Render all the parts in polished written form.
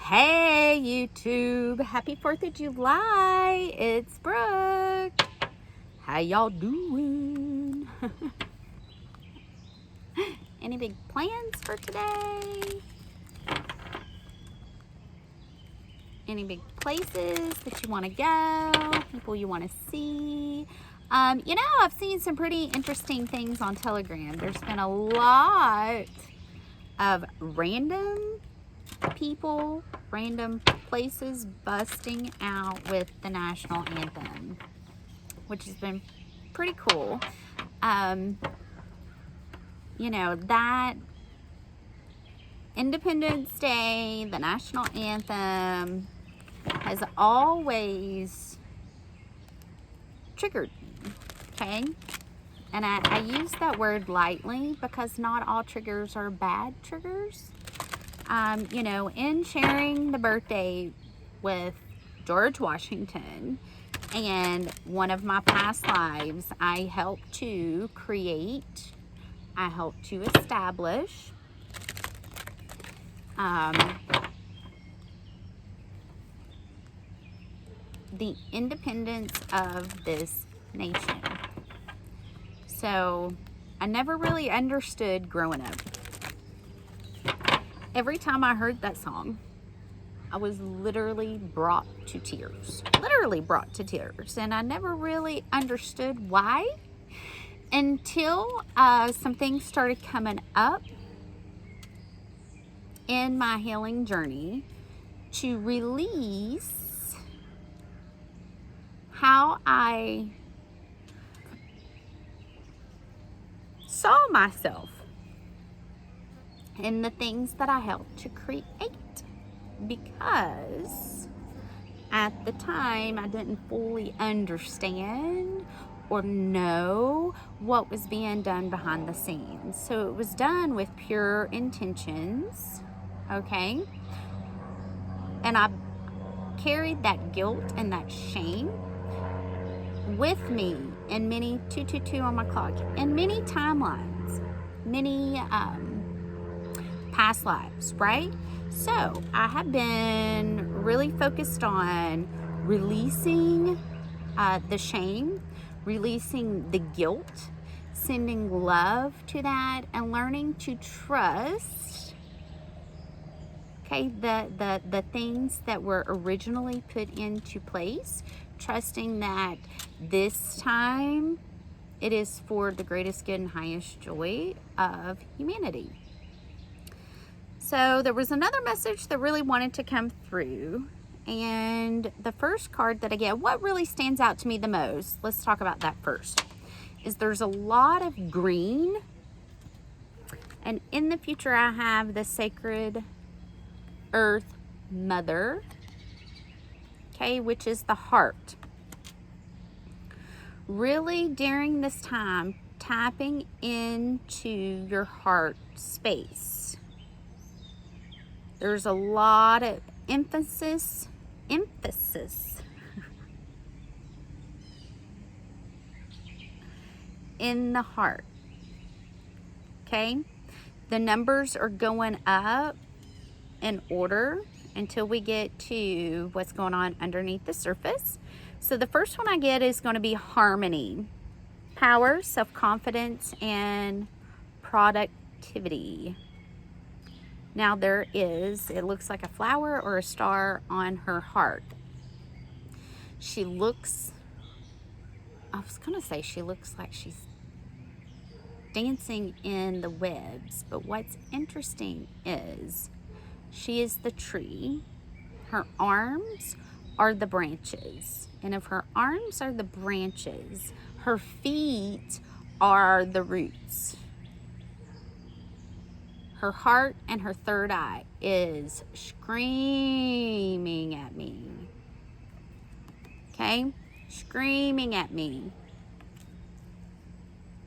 Hey YouTube, happy 4th of July. It's Brooke. How y'all doing? Any big plans for today? Any big places that you want to go? People you want to see? I've seen some pretty interesting things on Telegram. There's been a lot of random people, random places busting out with the national anthem, which has been pretty cool. That Independence Day, the national anthem, has always triggered me, okay? And I use that word lightly because not all triggers are bad triggers. In sharing the birthday with George Washington and one of my past lives, I helped to create, I helped to establish the independence of this nation. So I never really understood growing up. Every time I heard that song, I was literally brought to tears. And I never really understood why until some things started coming up in my healing journey to release how I saw myself and the things that I helped to create, because at the time I didn't fully understand or know what was being done behind the scenes. So it was done with pure intentions, okay? And I carried that guilt and that shame with me in many 222 on my clock, in many timelines, many past lives, right? So I have been really focused on releasing the shame, releasing the guilt, sending love to that, and learning to trust, okay, the things that were originally put into place, trusting that this time it is for the greatest good and highest joy of humanity. So there was another message that really wanted to come through, and the first card that I get, what really stands out to me the most, let's talk about that first, is there's a lot of green, and in the future I have the Sacred Earth Mother, okay, which is the heart. Really during this time, tapping into your heart space. There's a lot of emphasis in the heart, okay? The numbers are going up in order until we get to what's going on underneath the surface. So the first one I get is going to be harmony, power, self-confidence, and productivity. Now there is, it looks like a flower or a star on her heart. She looks, I was going to say she looks like she's dancing in the webs, but what's interesting is she is the tree, her arms are the branches, and if her arms are the branches, her feet are the roots. Her heart and her third eye is screaming at me, okay? Screaming at me.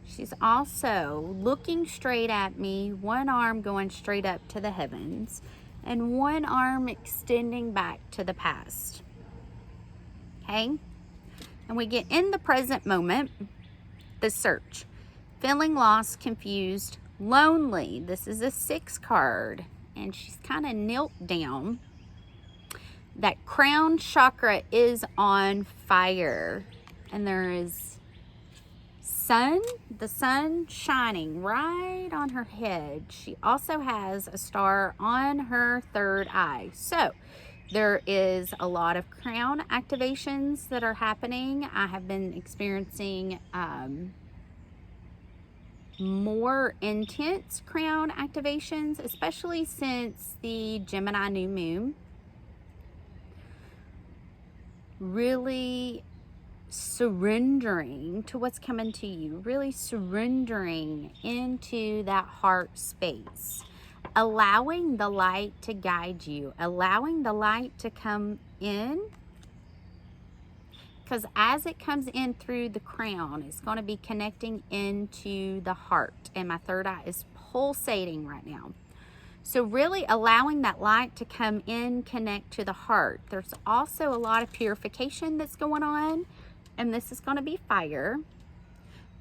She's also looking straight at me, one arm going straight up to the heavens, and one arm extending back to the past, okay? And we get in the present moment, the search, feeling lost, confused, lonely. This is a 6 card, and she's kind of knelt down that crown chakra is on fire, and there is the sun shining right on her head. She also has a star on her third eye. So there is a lot of crown activations that are happening. I have been experiencing more intense crown activations, especially since the Gemini new moon. Really surrendering to what's coming to you, really surrendering into that heart space, allowing the light to guide you, allowing the light to come in, because as it comes in through the crown, it's going to be connecting into the heart, and my third eye is pulsating right now. So really allowing that light to come in, connect to the heart. There's also a lot of purification that's going on, and this is going to be fire.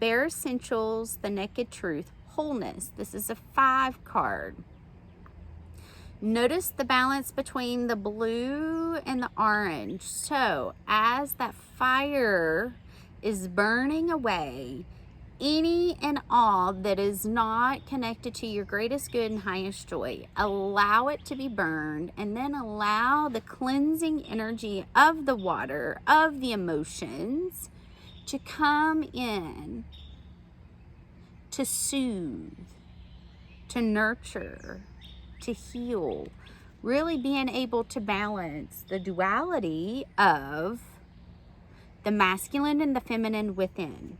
Bare Essentials, the Naked Truth, Wholeness. This is a 5 card. Notice the balance between the blue and the orange. So as that fire is burning away any and all that is not connected to your greatest good and highest joy, allow it to be burned, and then allow the cleansing energy of the water, of the emotions, to come in, to soothe, to nurture, to heal, really being able to balance the duality of the masculine and the feminine within.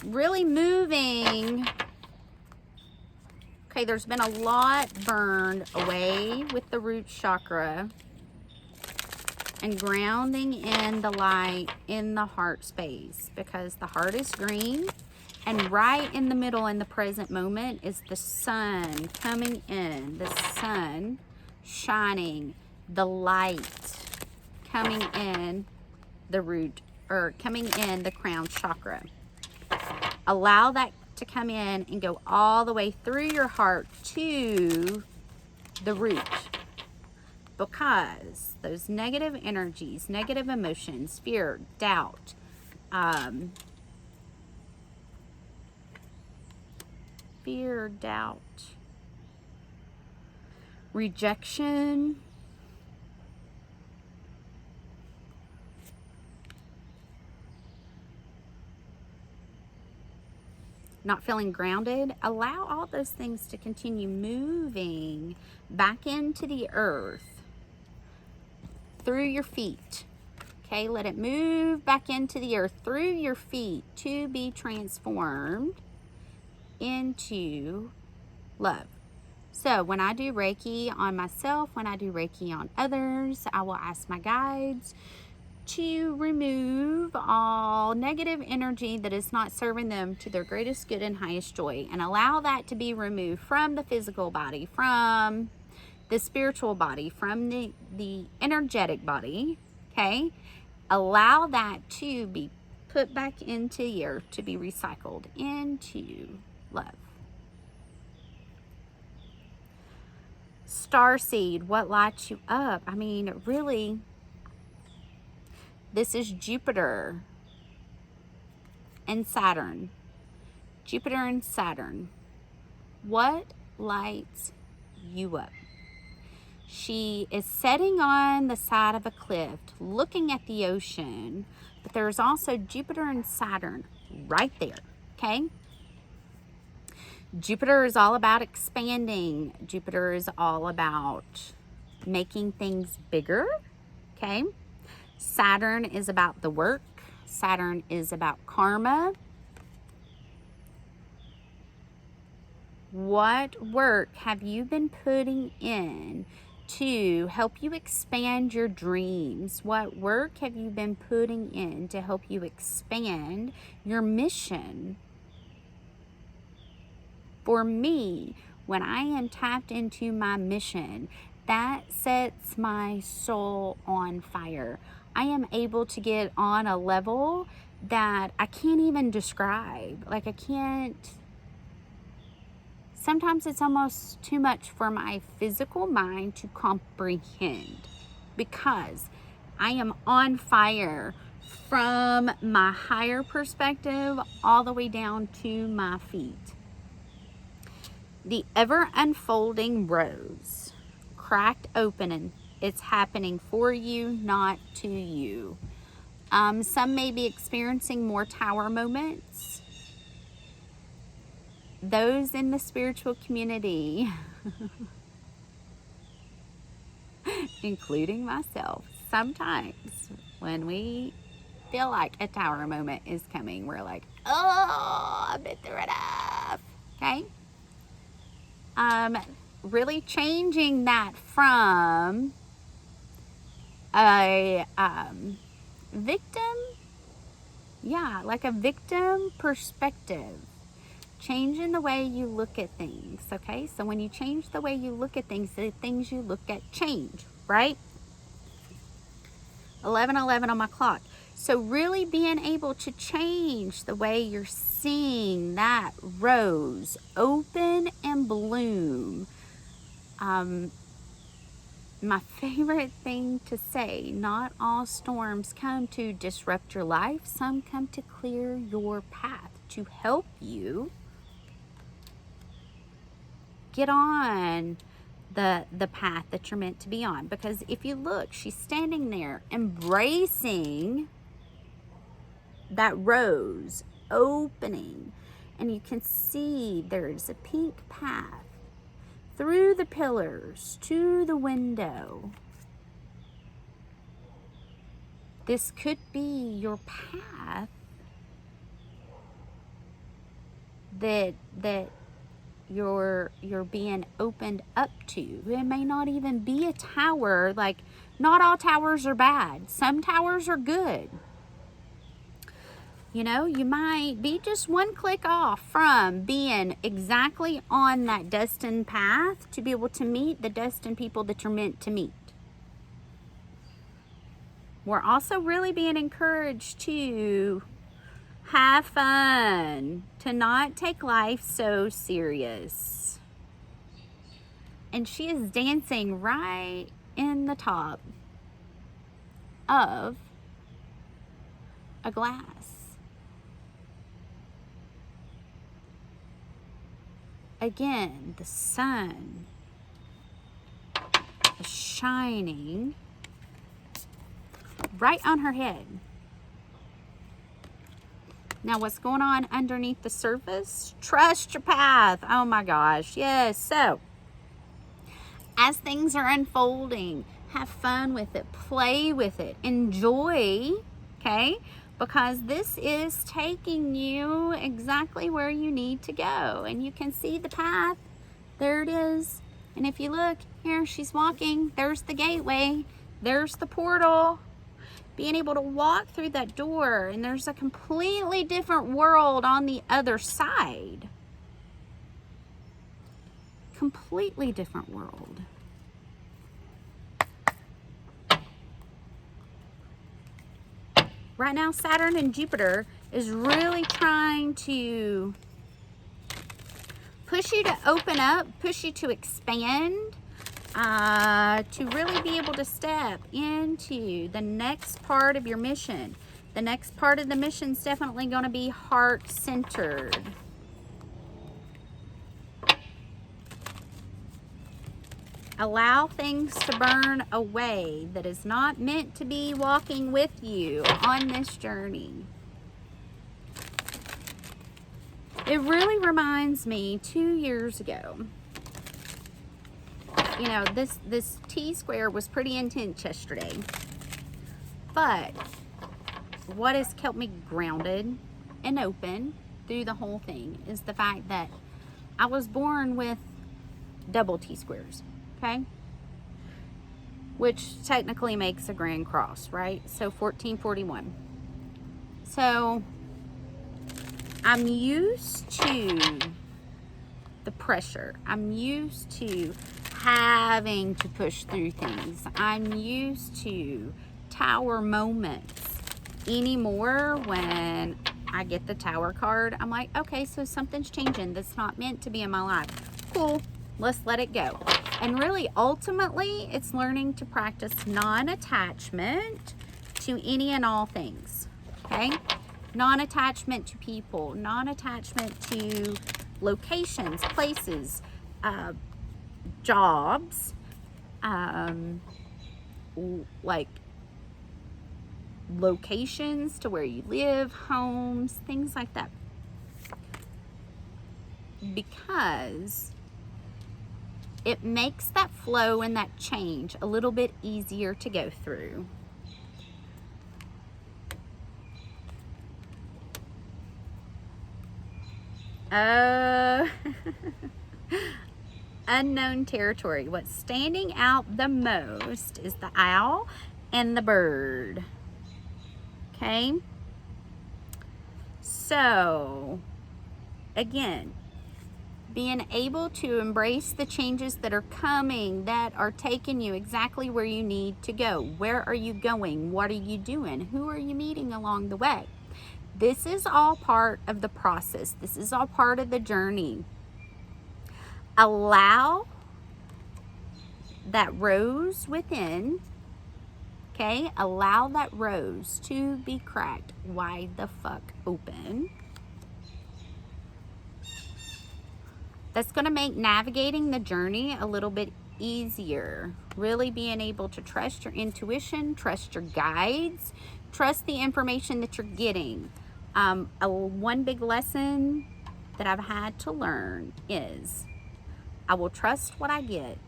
Really moving. Okay, there's been a lot burned away with the root chakra and grounding in the light in the heart space, because the heart is green, and right in the middle in the present moment is the sun coming in, the sun shining, the light coming in the root, or coming in the crown chakra. Allow that to come in and go all the way through your heart to the root, because those negative energies, negative emotions, fear, doubt, rejection, not feeling grounded, allow all those things to continue moving back into the earth through your feet. Okay, let it move back into the earth through your feet to be transformed into love. So when I do Reiki on myself, when I do Reiki on others, I will ask my guides to remove all negative energy that is not serving them to their greatest good and highest joy, and allow that to be removed from the physical body, from the spiritual body, from the energetic body. Okay, allow that to be put back into the earth, to be recycled into love. Starseed, what lights you up? I mean, really, this is Jupiter and Saturn. Jupiter and Saturn. What lights you up? She is sitting on the side of a cliff, looking at the ocean, but there's also Jupiter and Saturn right there, okay? Jupiter is all about expanding. Jupiter is all about making things bigger, okay? Saturn is about the work. Saturn is about karma. What work have you been putting in to help you expand your dreams? What work have you been putting in to help you expand your mission? For me, when I am tapped into my mission, that sets my soul on fire. I am able to get on a level that I can't even describe. Like, I can't, sometimes it's almost too much for my physical mind to comprehend, because I am on fire from my higher perspective all the way down to my feet. The ever unfolding rose cracked open, and it's happening for you, not to you. Some may be experiencing more tower moments. Those in the spiritual community, including myself, sometimes when we feel like a tower moment is coming, we're like, oh, I've been through enough. Okay? Really changing that from a victim, like a victim perspective. Changing the way you look at things, okay? So when you change the way you look at things, the things you look at change, right? 11:11 on my clock. So really being able to change the way you're seeing that rose open and bloom. My favorite thing to say, not all storms come to disrupt your life. Some come to clear your path, to help you get on the path that you're meant to be on. Because if you look, she's standing there embracing that rose opening, and you can see there's a pink path through the pillars to the window. This could be your path that you're being opened up to. It may not even be a tower. Like, not all towers are bad. Some towers are good. You know, you might be just one click off from being exactly on that destined path to be able to meet the destined people that you're meant to meet. We're also really being encouraged to have fun, to not take life so serious. And she is dancing right in the top of a glass. Again, the sun is shining right on her head. Now, what's going on underneath the surface? Trust your path. Oh my gosh, yes. So, as things are unfolding, have fun with it, play with it, enjoy, okay? Because this is taking you exactly where you need to go. And you can see the path. There it is. And if you look, here she's walking. There's the gateway. There's the portal. Being able to walk through that door, and there's a completely different world on the other side. Completely different world. Right now, Saturn and Jupiter is really trying to push you to open up, push you to expand, to really be able to step into the next part of your mission. The next part of the mission is definitely going to be heart-centered. Allow things to burn away that is not meant to be walking with you on this journey. It really reminds me 2 years ago. You know, this T-square was pretty intense yesterday. But what has kept me grounded and open through the whole thing is the fact that I was born with double T-squares. Okay, which technically makes a grand cross, right? So 1441. So I'm used to the pressure. I'm used to having to push through things. I'm used to tower moments. anymore when I get the Tower card. I'm like, okay, so something's changing that's not meant to be in my life. Cool, let's let it go. And really, ultimately, it's learning to practice non-attachment to any and all things, okay? Non-attachment to people, non-attachment to locations, places, jobs, like locations to where you live, homes, things like that. Because it makes that flow and that change a little bit easier to go through. Unknown territory. What's standing out the most is the owl and the bird. Okay? So, again, being able to embrace the changes that are coming, that are taking you exactly where you need to go. Where are you going? What are you doing? Who are you meeting along the way? This is all part of the process. This is all part of the journey. Allow that rose within, okay? Allow that rose to be cracked wide the fuck open. That's going to make navigating the journey a little bit easier. Really being able to trust your intuition, trust your guides, trust the information that you're getting. One big lesson that I've had to learn is I will trust what I get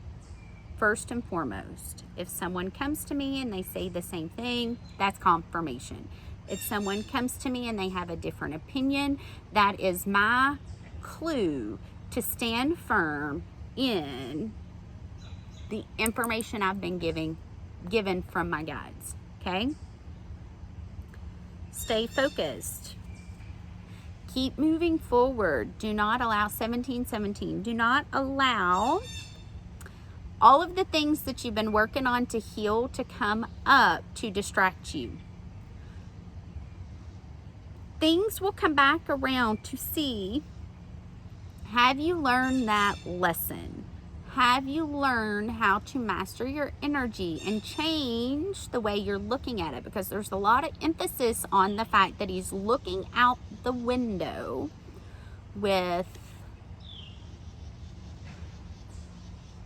first and foremost. If someone comes to me and they say the same thing, that's confirmation. If someone comes to me and they have a different opinion, that is my clue to stand firm in the information I've been given from my guides, okay? Stay focused. Keep moving forward. Do not allow 1717. Do not allow all of the things that you've been working on to heal to come up to distract you. Things will come back around to see, have you learned that lesson? Have you learned how to master your energy and change the way you're looking at it? Because there's a lot of emphasis on the fact that he's looking out the window with,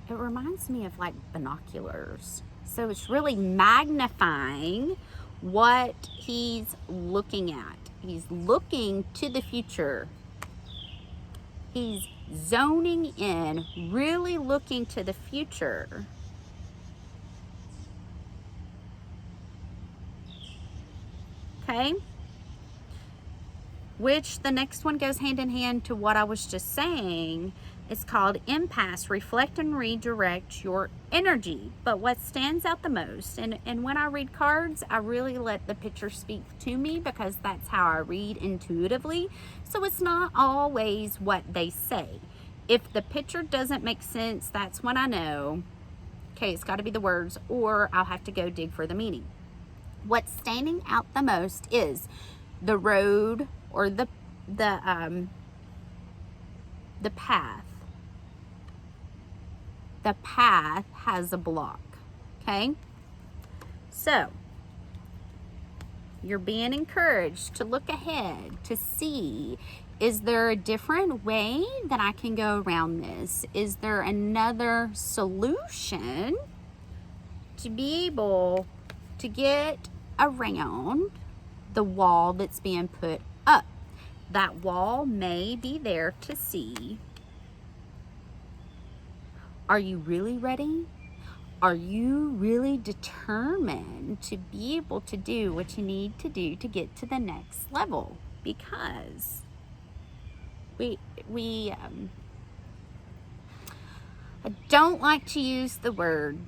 it reminds me of like binoculars. So it's really magnifying what he's looking at. He's looking to the future. He's zoning in, really looking to the future. Okay? Which the next one goes hand in hand to what I was just saying. It's called Empaths. Reflect and redirect your energy. But what stands out the most, and when I read cards, I really let the picture speak to me because that's how I read intuitively. So it's not always what they say. If the picture doesn't make sense, that's when I know, okay, it's got to be the words, or I'll have to go dig for the meaning. What's standing out the most is the road or the path. The path has a block, okay? So, you're being encouraged to look ahead, to see, is there a different way that I can go around this? Is there another solution to be able to get around the wall that's being put up? That wall may be there to see. Are you really ready? Are you really determined to be able to do what you need to do to get to the next level? Because I don't like to use the word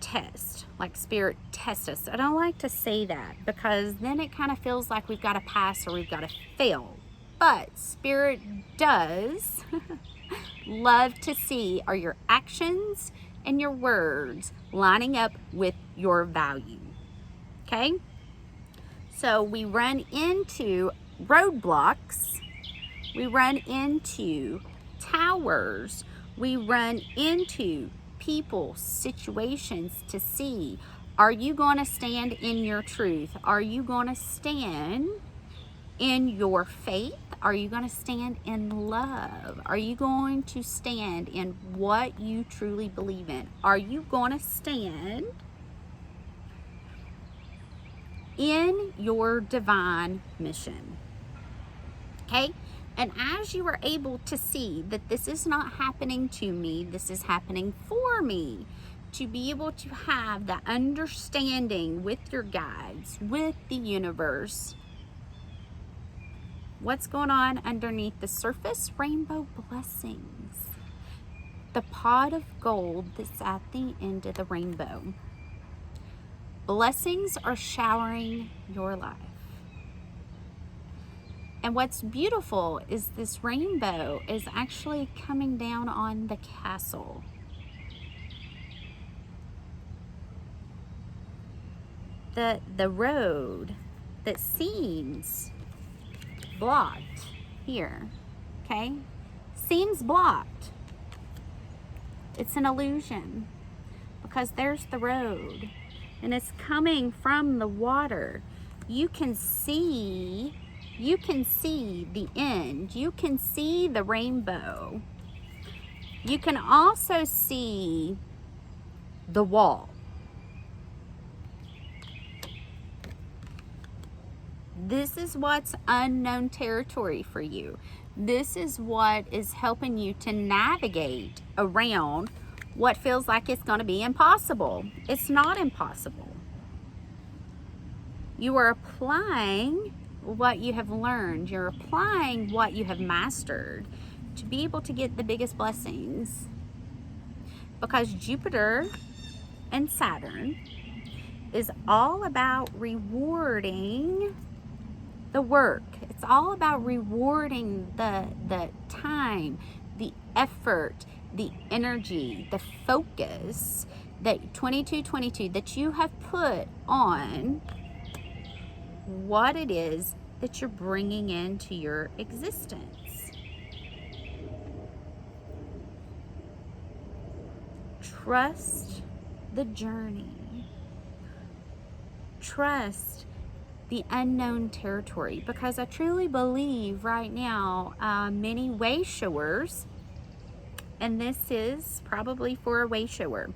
test, like spirit test us. I don't like to say that because then it kind of feels like we've got to pass or we've got to fail. But spirit does love to see, are your actions and your words lining up with your value? Okay? So we run into roadblocks, we run into towers, we run into people, situations to see, are you going to stand in your truth? Are you going to stand in your faith? Are you going to stand in love? Are you going to stand in what you truly believe in? Are you going to stand in your divine mission? Okay? And as you are able to see that this is not happening to me, this is happening for me, to be able to have that understanding with your guides, with the universe, what's going on underneath the surface? Rainbow blessings. The pot of gold that's at the end of the rainbow. Blessings are showering your life. And what's beautiful is this rainbow is actually coming down on the castle. The road that seems blocked here, okay? Seems blocked. It's an illusion because there's the road and it's coming from the water. You can see the end. You can see the rainbow. You can also see the wall. This is what's unknown territory for you. This is what is helping you to navigate around what feels like it's going to be impossible. It's not impossible. You are applying what you have learned. You're applying what you have mastered to be able to get the biggest blessings. Because Jupiter and Saturn is all about rewarding the work. It's all about rewarding the time, the effort, the energy, the focus that 2222 that you have put on what it is that you're bringing into your existence. Trust the journey. Trust the unknown territory, because I truly believe right now many way showers, and this is probably for a way shower,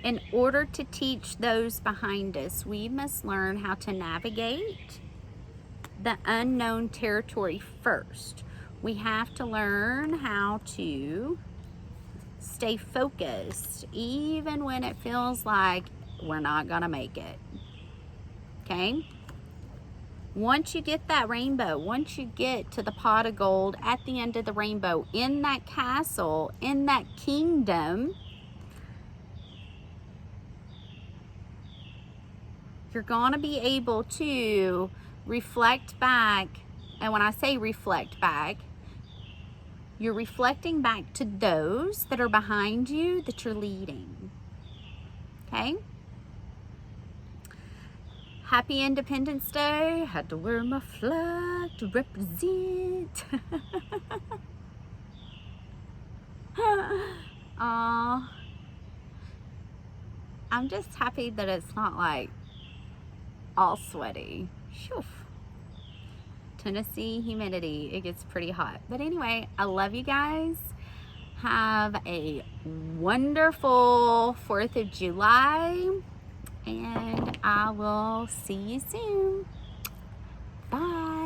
in order to teach those behind us, we must learn how to navigate the unknown territory first. We have to learn how to stay focused even when it feels like we're not gonna make it. Okay? Once you get that rainbow, once you get to the pot of gold at the end of the rainbow, in that castle, in that kingdom, you're gonna be able to reflect back. And when I say reflect back, you're reflecting back to those that are behind you that you're leading. Okay? Happy Independence Day. Had to wear my flag to represent. I'm just happy that it's not like all sweaty. Phew. Tennessee humidity, it gets pretty hot. But anyway, I love you guys. Have a wonderful 4th of July. And I will see you soon. Bye.